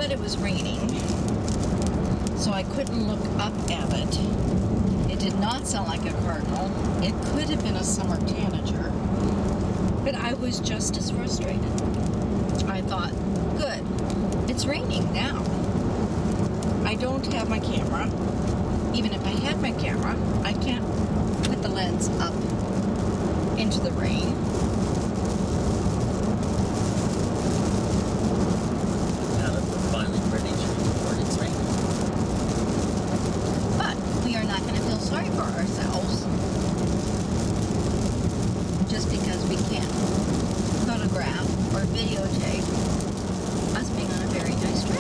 but it was raining, so I couldn't look up at it. It did not sound like a cardinal. It could have been a summer tanager, but I was just as frustrated. I thought, good, it's raining now. I don't have my camera. Even if I had my camera, I can't put the lens up into the rain. Now that we're finally ready to record, it's raining. But we are not going to feel sorry for ourselves just because we can't photograph or videotape us being on a very nice trip.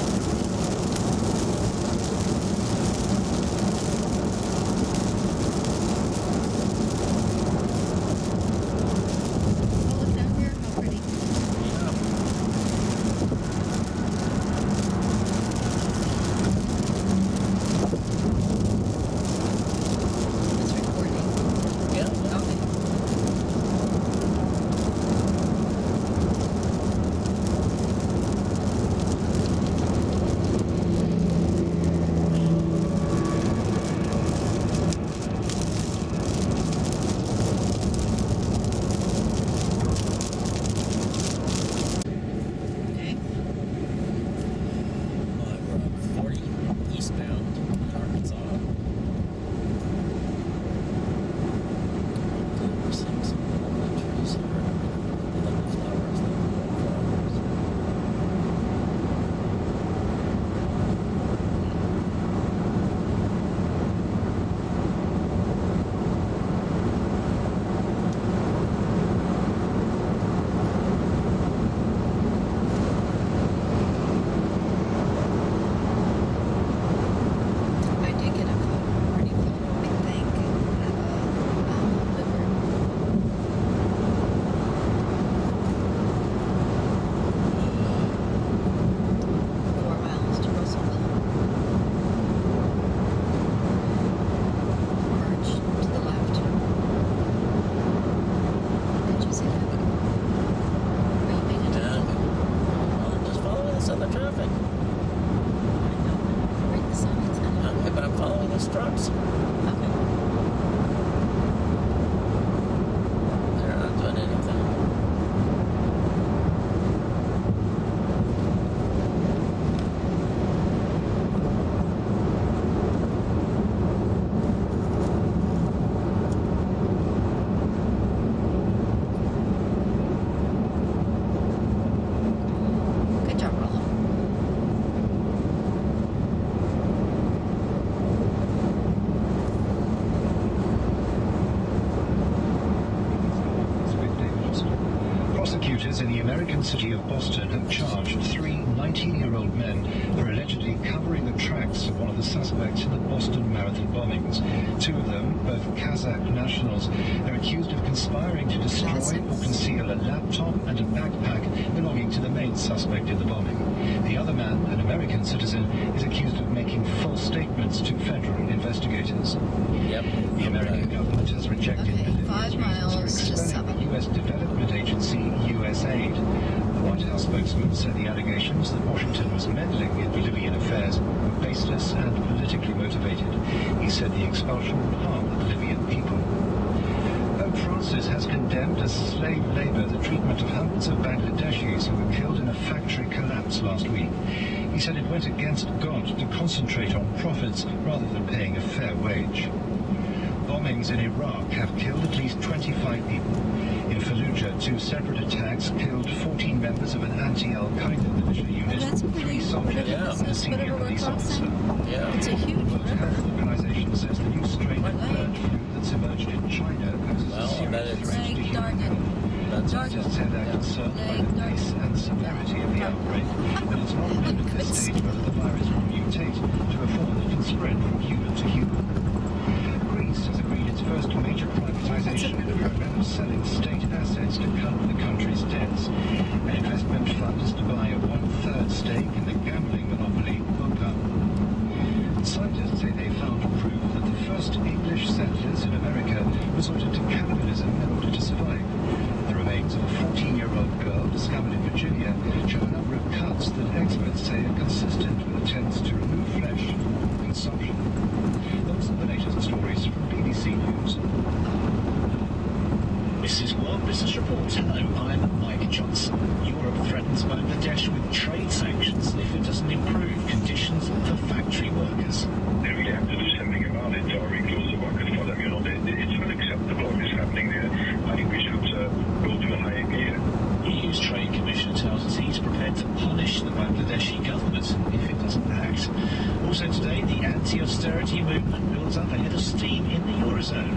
Eastbound, Arkansas. We're seeing some lovely trees here. Lovely flowers, trucks. Okay. They're not doing anything. Good job, Rollo. Prosecutors in the American city of Boston have charged 3 19-year-old men for allegedly covering the tracks of one of the suspects in the Boston Marathon bombings. 2 of them, both Kazakh nationals, are accused of conspiring to destroy or conceal a laptop and a backpack belonging to the main suspect in the bombing. The other man, an American citizen, is accused of making false statements to federal investigators. The American government has rejected the 5 miles to 7. the U.S. development agency USAID. The White House spokesman said the allegations that Washington was meddling in Libyan affairs were baseless and politically motivated. He said the expulsion would harm the Libyan people. Pope Francis has condemned as slave labor the treatment of hundreds of Bangladeshis who were killed in a factory collapse last week. He said it went against God to concentrate on profits rather than paying a fair wage. Bombings in Iraq have killed at least 25 people. In Fallujah, 2 separate attacks killed 14 members of an anti-Al-Qaeda militia unit, That's pretty, 3 soldiers and a senior police officer. It's a huge The World Health Organization says the new strain of bird flu that's emerged in China poses a serious threat to human health. Scientists say they're concerned by the pace and severity of the outbreak, but it's not known at this stage whether the virus will mutate to a form that can spread from human to human. Greece has agreed its first major privatization in a program of selling state assets to cover the country's debts. An investment fund is to buy a 1/3 stake in the gambling monopoly Poker. Scientists say they found proof that the first English settlers in America resorted to cannibalism in order to survive. The remains of a 14-year-old girl discovered in Virginia show a number of cuts that experts say are consistent miles up ahead of steam in the Eurozone.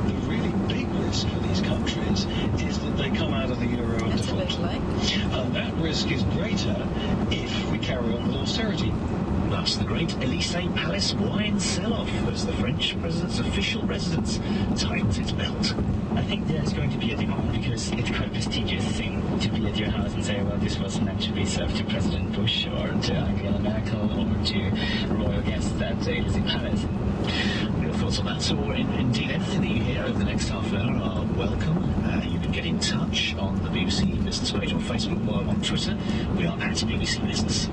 The really big risk for these countries is that they come out of the Euro and That's a big default. lake. And that risk is greater if we carry on with austerity. Thus, the great Élysée Palace wine sell-off as the French president's official residence tightens its belt. I think there's going to be a demand because it's quite a prestigious thing to be at your house and say, well, this was meant to be served to President Bush or to Angela Merkel or to royal guests at the Élysée Palace. Your thoughts on that, or indeed anything that you hear over the next half an hour, are welcome. You can get in touch on the BBC Business page on Facebook or on Twitter. We are at BBC Business.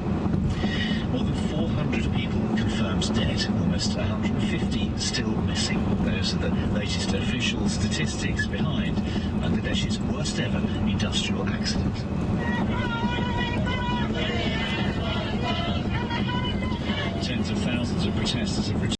More than 400 people confirmed dead, almost 150 still missing. Those are the latest official statistics behind Bangladesh's worst ever industrial accident. Tens of thousands of protesters have returned